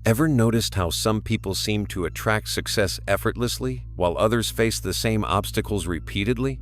Ever noticed how some people seem to attract success effortlessly while others face the same obstacles repeatedly?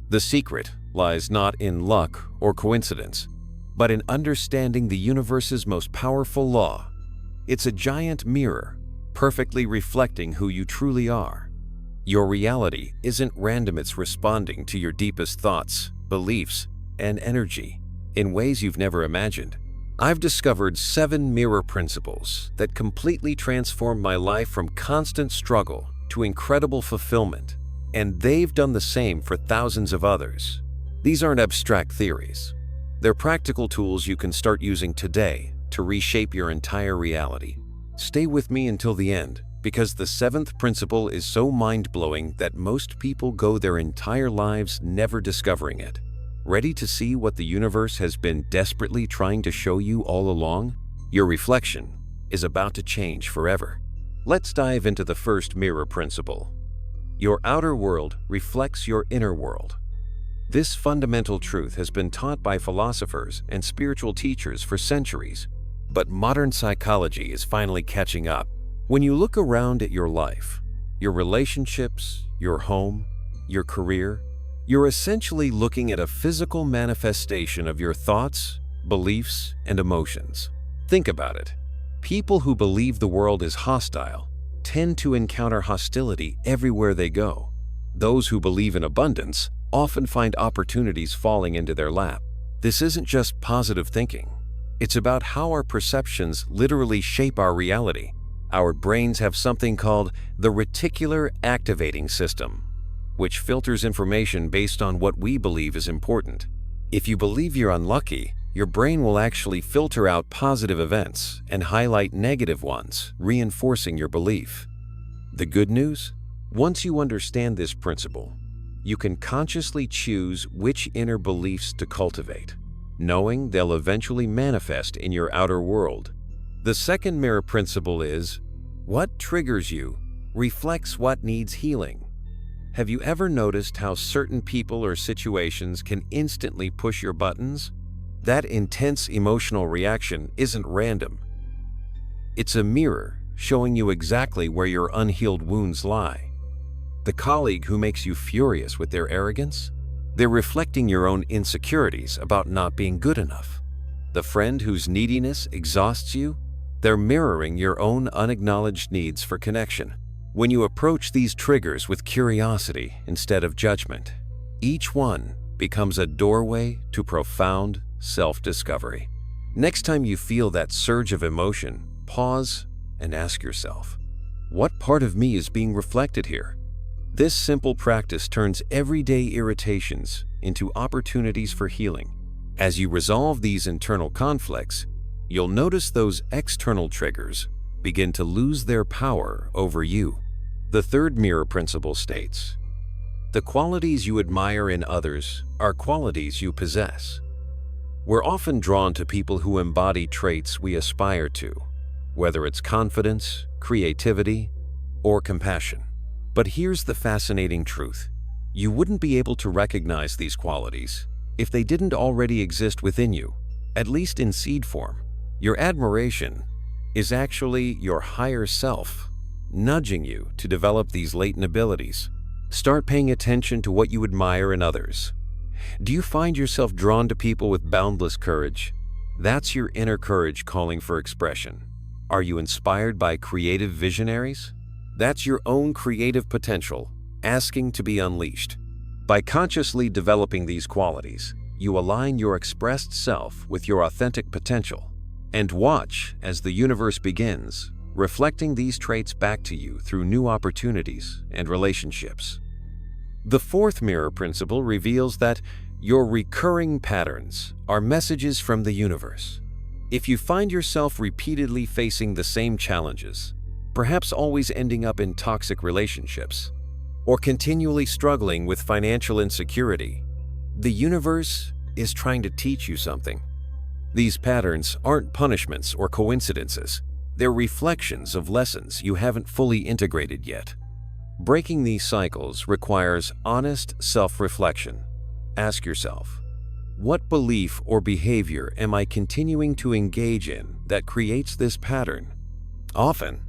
The secret lies not in luck or coincidence, but in understanding the universe's most powerful law. It's a giant mirror, perfectly reflecting who you truly are. Your reality isn't random, it's responding to your deepest thoughts, beliefs, and energy in ways you've never imagined. I've discovered 7 mirror principles that completely transformed my life from constant struggle to incredible fulfillment, and they've done the same for thousands of others. These aren't abstract theories. They're practical tools you can start using today to reshape your entire reality. Stay with me until the end, because the 7th principle is so mind-blowing that most people go their entire lives never discovering it. Ready to see what the universe has been desperately trying to show you all along? Your reflection is about to change forever. Let's dive into the first mirror principle. Your outer world reflects your inner world. This fundamental truth has been taught by philosophers and spiritual teachers for centuries, but modern psychology is finally catching up. When you look around at your life, your relationships, your home, your career, you're essentially looking at a physical manifestation of your thoughts, beliefs, and emotions. Think about it. People who believe the world is hostile tend to encounter hostility everywhere they go. Those who believe in abundance often find opportunities falling into their lap. This isn't just positive thinking. It's about how our perceptions literally shape our reality. Our brains have something called the reticular activating system, which filters information based on what we believe is important. If you believe you're unlucky, your brain will actually filter out positive events and highlight negative ones, reinforcing your belief. The good news? Once you understand this principle, you can consciously choose which inner beliefs to cultivate, knowing they'll eventually manifest in your outer world. The second mirror principle is, what triggers you reflects what needs healing. Have you ever noticed how certain people or situations can instantly push your buttons? That intense emotional reaction isn't random. It's a mirror showing you exactly where your unhealed wounds lie. The colleague who makes you furious with their arrogance? They're reflecting your own insecurities about not being good enough. The friend whose neediness exhausts you? They're mirroring your own unacknowledged needs for connection. When you approach these triggers with curiosity instead of judgment, each one becomes a doorway to profound self-discovery. Next time you feel that surge of emotion, pause and ask yourself, what part of me is being reflected here? This simple practice turns everyday irritations into opportunities for healing. As you resolve these internal conflicts, you'll notice those external triggers begin to lose their power over you. The third mirror principle states, the qualities you admire in others are qualities you possess. We're often drawn to people who embody traits we aspire to, whether it's confidence, creativity, or compassion. But here's the fascinating truth. You wouldn't be able to recognize these qualities if they didn't already exist within you, at least in seed form. Your admiration is actually your higher self nudging you to develop these latent abilities. Start paying attention to what you admire in others. Do you find yourself drawn to people with boundless courage? That's your inner courage calling for expression. Are you inspired by creative visionaries? That's your own creative potential asking to be unleashed. By consciously developing these qualities, you align your expressed self with your authentic potential. And watch as the universe begins reflecting these traits back to you through new opportunities and relationships. The fourth mirror principle reveals that your recurring patterns are messages from the universe. If you find yourself repeatedly facing the same challenges, perhaps always ending up in toxic relationships, or continually struggling with financial insecurity, the universe is trying to teach you something. These patterns aren't punishments or coincidences. They're reflections of lessons you haven't fully integrated yet. Breaking these cycles requires honest self-reflection. Ask yourself, what belief or behavior am I continuing to engage in that creates this pattern? Often,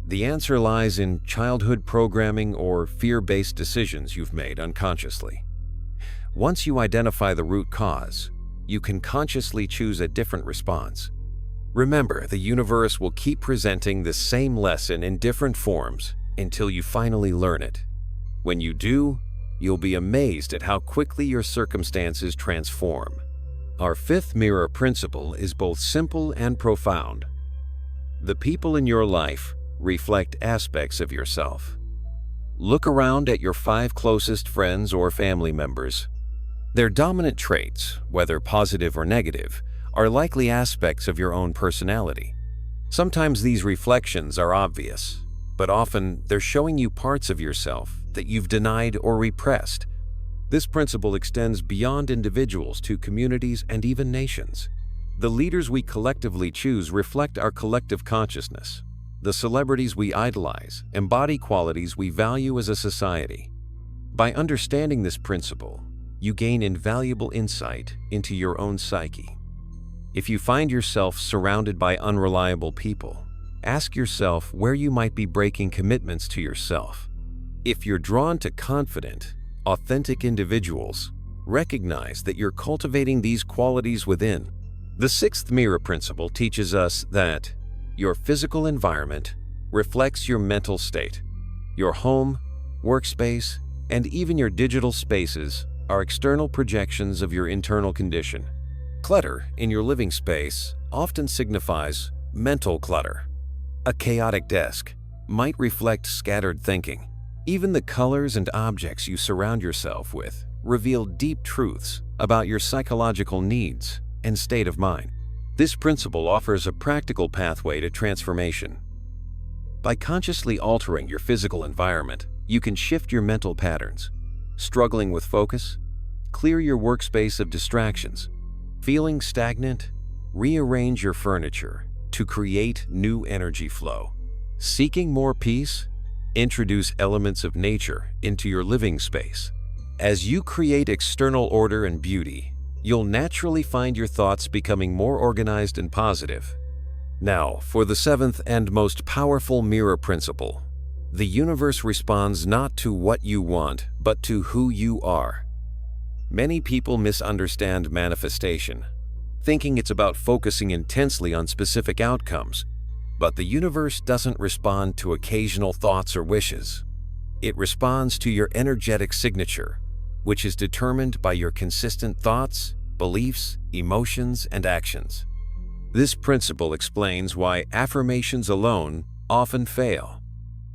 the answer lies in childhood programming or fear-based decisions you've made unconsciously. Once you identify the root cause, you can consciously choose a different response. Remember, the universe will keep presenting the same lesson in different forms until you finally learn it. When you do, you'll be amazed at how quickly your circumstances transform. Our fifth mirror principle is both simple and profound. The people in your life reflect aspects of yourself. Look around at your 5 closest friends or family members. Their dominant traits, whether positive or negative, are likely aspects of your own personality. Sometimes these reflections are obvious, but often they're showing you parts of yourself that you've denied or repressed. This principle extends beyond individuals to communities and even nations. The leaders we collectively choose reflect our collective consciousness. The celebrities we idolize embody qualities we value as a society. By understanding this principle, you gain invaluable insight into your own psyche. If you find yourself surrounded by unreliable people, ask yourself where you might be breaking commitments to yourself. If you're drawn to confident, authentic individuals, recognize that you're cultivating these qualities within. The sixth mirror principle teaches us that your physical environment reflects your mental state. Your home, workspace, and even your digital spaces are external projections of your internal condition. Clutter in your living space often signifies mental clutter. A chaotic desk might reflect scattered thinking. Even the colors and objects you surround yourself with reveal deep truths about your psychological needs and state of mind. This principle offers a practical pathway to transformation. By consciously altering your physical environment, you can shift your mental patterns. Struggling with focus? Clear your workspace of distractions. Feeling stagnant? Rearrange your furniture to create new energy flow. Seeking more peace? Introduce elements of nature into your living space. As you create external order and beauty, you'll naturally find your thoughts becoming more organized and positive. Now, for the seventh and most powerful mirror principle. The universe responds not to what you want, but to who you are. Many people misunderstand manifestation, thinking it's about focusing intensely on specific outcomes. But the universe doesn't respond to occasional thoughts or wishes. It responds to your energetic signature, which is determined by your consistent thoughts, beliefs, emotions, and actions. This principle explains why affirmations alone often fail.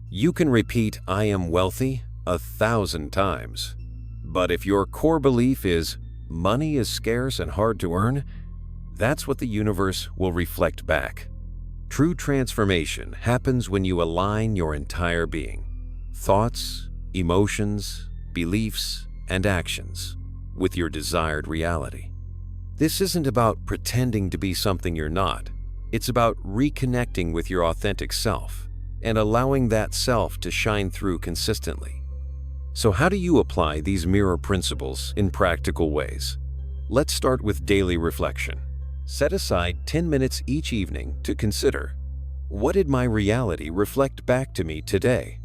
You can repeat "I am wealthy" 1,000 times. But if your core belief is "money is scarce and hard to earn," that's what the universe will reflect back. True transformation happens when you align your entire being, thoughts, emotions, beliefs, and actions, with your desired reality. This isn't about pretending to be something you're not. It's about reconnecting with your authentic self and allowing that self to shine through consistently. So how do you apply these mirror principles in practical ways? Let's start with daily reflection. Set aside 10 minutes each evening to consider, what did my reality reflect back to me today?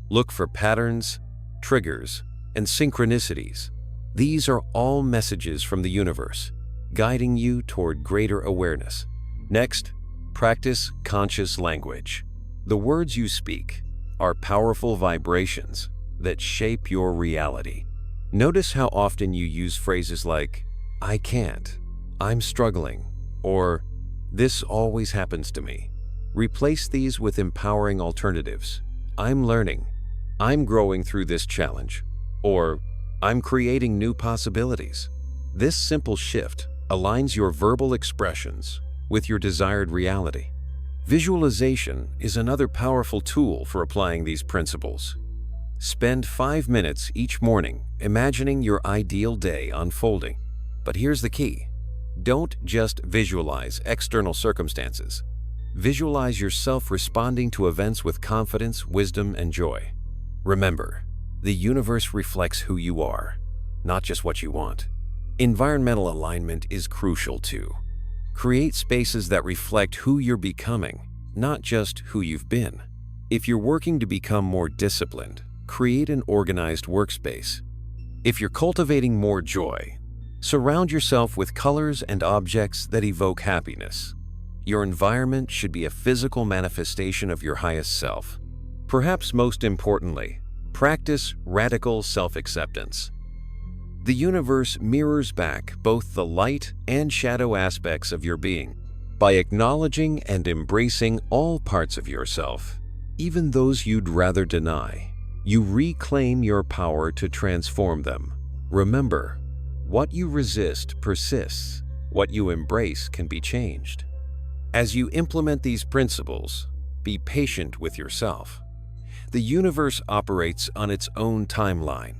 Look for patterns, triggers, and synchronicities. These are all messages from the universe, guiding you toward greater awareness. Next, practice conscious language. The words you speak are powerful vibrations that shape your reality. Notice how often you use phrases like, "I can't," "I'm struggling," or "this always happens to me." Replace these with empowering alternatives. "I'm learning," "I'm growing through this challenge," or "I'm creating new possibilities." This simple shift aligns your verbal expressions with your desired reality. Visualization is another powerful tool for applying these principles. Spend 5 minutes each morning imagining your ideal day unfolding. But here's the key. Don't just visualize external circumstances. Visualize yourself responding to events with confidence, wisdom, and joy. Remember, the universe reflects who you are, not just what you want. Environmental alignment is crucial too. Create spaces that reflect who you're becoming, not just who you've been. If you're working to become more disciplined, create an organized workspace. If you're cultivating more joy, surround yourself with colors and objects that evoke happiness. Your environment should be a physical manifestation of your highest self. Perhaps most importantly, practice radical self-acceptance. The universe mirrors back both the light and shadow aspects of your being. By acknowledging and embracing all parts of yourself, even those you'd rather deny, you reclaim your power to transform them. Remember, what you resist persists. What you embrace can be changed. As you implement these principles, be patient with yourself. The universe operates on its own timeline,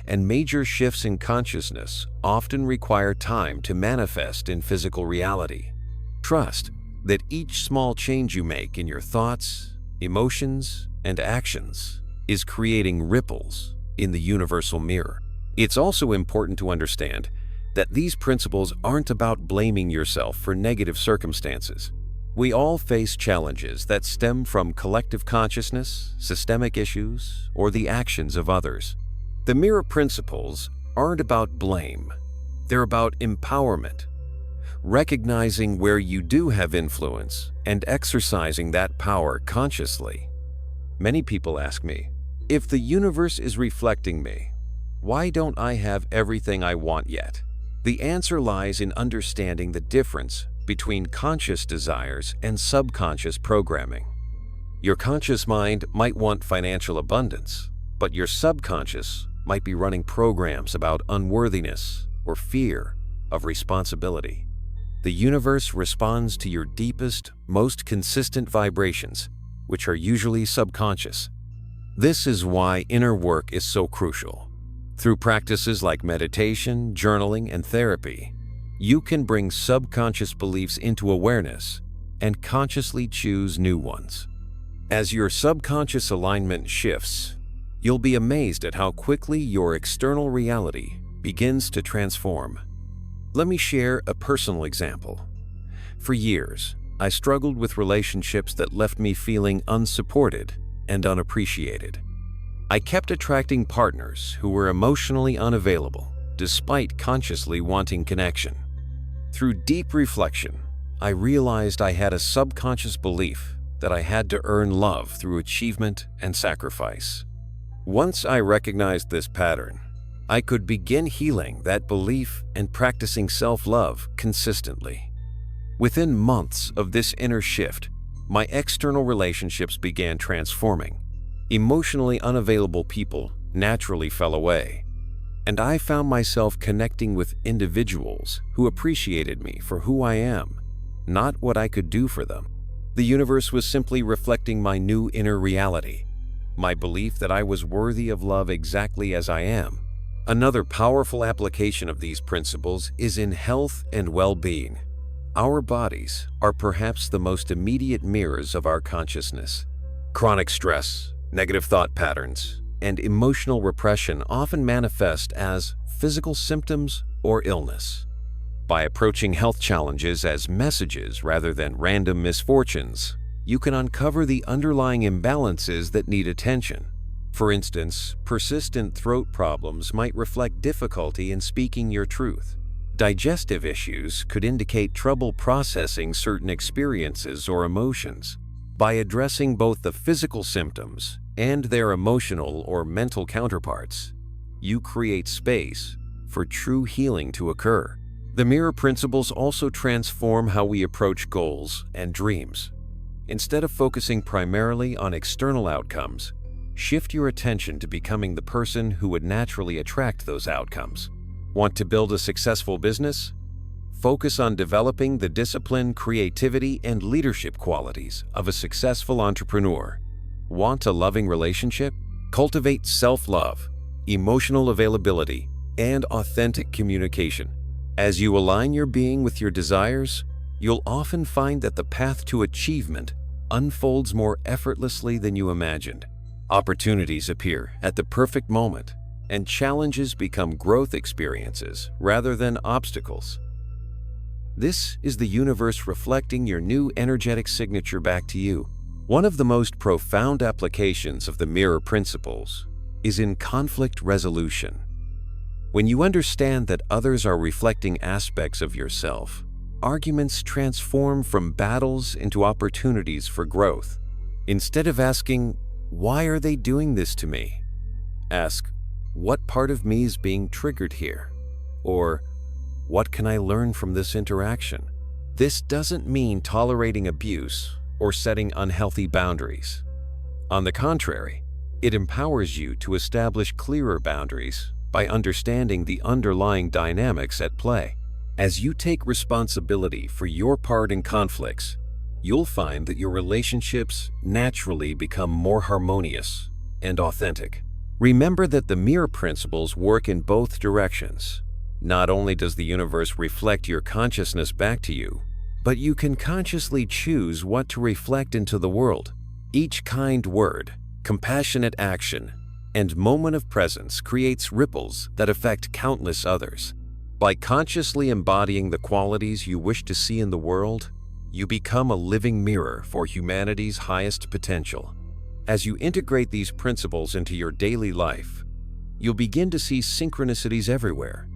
and major shifts in consciousness often require time to manifest in physical reality. Trust that each small change you make in your thoughts, emotions, and actions is creating ripples in the universal mirror. It's also important to understand that these principles aren't about blaming yourself for negative circumstances. We all face challenges that stem from collective consciousness, systemic issues, or the actions of others. The mirror principles aren't about blame. They're about empowerment, recognizing where you do have influence and exercising that power consciously. Many people ask me, if the universe is reflecting me, why don't I have everything I want yet? The answer lies in understanding the difference between conscious desires and subconscious programming. Your conscious mind might want financial abundance, but your subconscious might be running programs about unworthiness or fear of responsibility. The universe responds to your deepest, most consistent vibrations, which are usually subconscious. This is why inner work is so crucial. Through practices like meditation, journaling, and therapy, you can bring subconscious beliefs into awareness and consciously choose new ones. As your subconscious alignment shifts, you'll be amazed at how quickly your external reality begins to transform. Let me share a personal example. For years, I struggled with relationships that left me feeling unsupported and unappreciated. I kept attracting partners who were emotionally unavailable, despite consciously wanting connection. Through deep reflection, I realized I had a subconscious belief that I had to earn love through achievement and sacrifice. Once I recognized this pattern, I could begin healing that belief and practicing self-love consistently. Within months of this inner shift, my external relationships began transforming. Emotionally unavailable people naturally fell away, and I found myself connecting with individuals who appreciated me for who I am, not what I could do for them. The universe was simply reflecting my new inner reality, my belief that I was worthy of love exactly as I am. Another powerful application of these principles is in health and well-being. Our bodies are perhaps the most immediate mirrors of our consciousness. Chronic stress, negative thought patterns, and emotional repression often manifest as physical symptoms or illness. By approaching health challenges as messages rather than random misfortunes, you can uncover the underlying imbalances that need attention. For instance, persistent throat problems might reflect difficulty in speaking your truth. Digestive issues could indicate trouble processing certain experiences or emotions. By addressing both the physical symptoms and their emotional or mental counterparts, you create space for true healing to occur. The mirror principles also transform how we approach goals and dreams. Instead of focusing primarily on external outcomes, shift your attention to becoming the person who would naturally attract those outcomes. Want to build a successful business? Focus on developing the discipline, creativity, and leadership qualities of a successful entrepreneur. Want a loving relationship? Cultivate self-love, emotional availability, and authentic communication. As you align your being with your desires, you'll often find that the path to achievement unfolds more effortlessly than you imagined. Opportunities appear at the perfect moment, and challenges become growth experiences rather than obstacles. This is the universe reflecting your new energetic signature back to you. One of the most profound applications of the mirror principles is in conflict resolution. When you understand that others are reflecting aspects of yourself, arguments transform from battles into opportunities for growth. Instead of asking, "Why are they doing this to me?" ask, "What part of me is being triggered here?" Or, "What can I learn from this interaction?" This doesn't mean tolerating abuse or setting unhealthy boundaries. On the contrary, it empowers you to establish clearer boundaries by understanding the underlying dynamics at play. As you take responsibility for your part in conflicts, you'll find that your relationships naturally become more harmonious and authentic. Remember that the mirror principles work in both directions. Not only does the universe reflect your consciousness back to you, but you can consciously choose what to reflect into the world. Each kind word, compassionate action, and moment of presence creates ripples that affect countless others. By consciously embodying the qualities you wish to see in the world, you become a living mirror for humanity's highest potential. As you integrate these principles into your daily life, you'll begin to see synchronicities everywhere.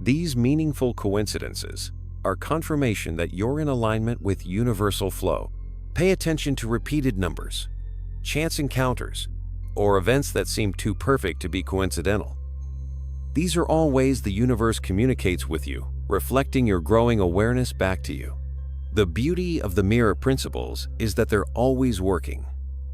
These meaningful coincidences are confirmation that you're in alignment with universal flow. Pay attention to repeated numbers, chance encounters, or events that seem too perfect to be coincidental. These are all ways the universe communicates with you, reflecting your growing awareness back to you. The beauty of the mirror principles is that they're always working,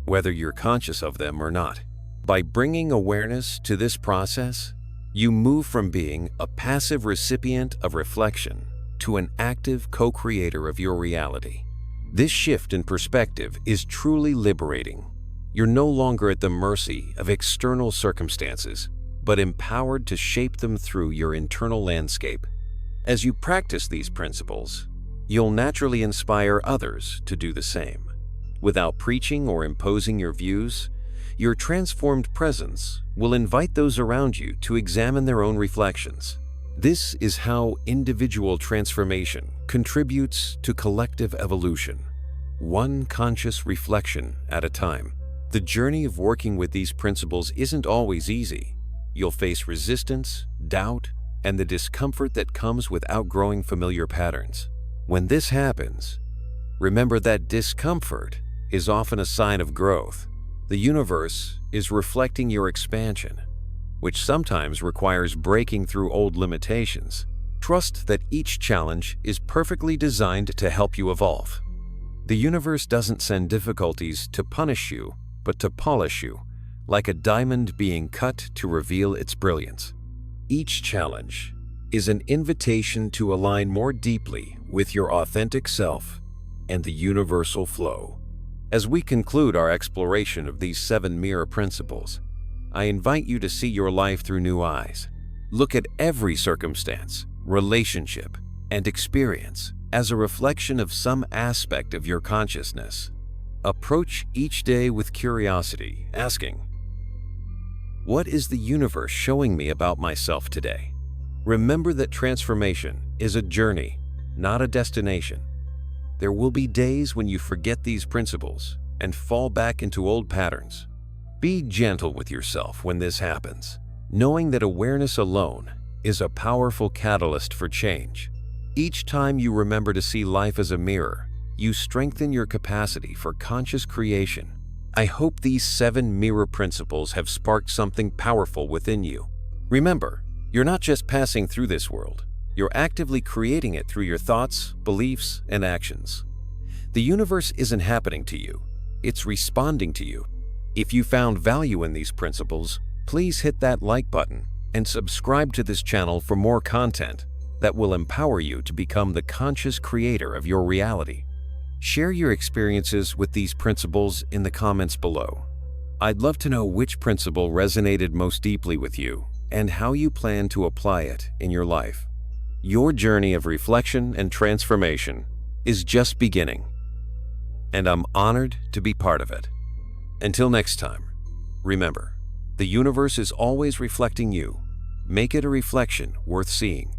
whether you're conscious of them or not. By bringing awareness to this process, you move from being a passive recipient of reflection to an active co-creator of your reality. This shift in perspective is truly liberating. You're no longer at the mercy of external circumstances, but empowered to shape them through your internal landscape. As you practice these principles, you'll naturally inspire others to do the same. Without preaching or imposing your views, your transformed presence will invite those around you to examine their own reflections. This is how individual transformation contributes to collective evolution, one conscious reflection at a time. The journey of working with these principles isn't always easy. You'll face resistance, doubt, and the discomfort that comes with outgrowing familiar patterns. When this happens, remember that discomfort is often a sign of growth. The universe is reflecting your expansion, which sometimes requires breaking through old limitations. Trust that each challenge is perfectly designed to help you evolve. The universe doesn't send difficulties to punish you, but to polish you, like a diamond being cut to reveal its brilliance. Each challenge is an invitation to align more deeply with your authentic self and the universal flow. As we conclude our exploration of these 7 mirror principles, I invite you to see your life through new eyes. Look at every circumstance, relationship, and experience as a reflection of some aspect of your consciousness. Approach each day with curiosity, asking, "What is the universe showing me about myself today?" Remember that transformation is a journey, not a destination. There will be days when you forget these principles and fall back into old patterns. Be gentle with yourself when this happens, knowing that awareness alone is a powerful catalyst for change. Each time you remember to see life as a mirror, you strengthen your capacity for conscious creation. I hope these 7 mirror principles have sparked something powerful within you. Remember, you're not just passing through this world. You're actively creating it through your thoughts, beliefs, and actions. The universe isn't happening to you. It's responding to you. If you found value in these principles, please hit that like button and subscribe to this channel for more content that will empower you to become the conscious creator of your reality. Share your experiences with these principles in the comments below. I'd love to know which principle resonated most deeply with you and how you plan to apply it in your life. Your journey of reflection and transformation is just beginning, and I'm honored to be part of it. Until next time, remember, the universe is always reflecting you. Make it a reflection worth seeing.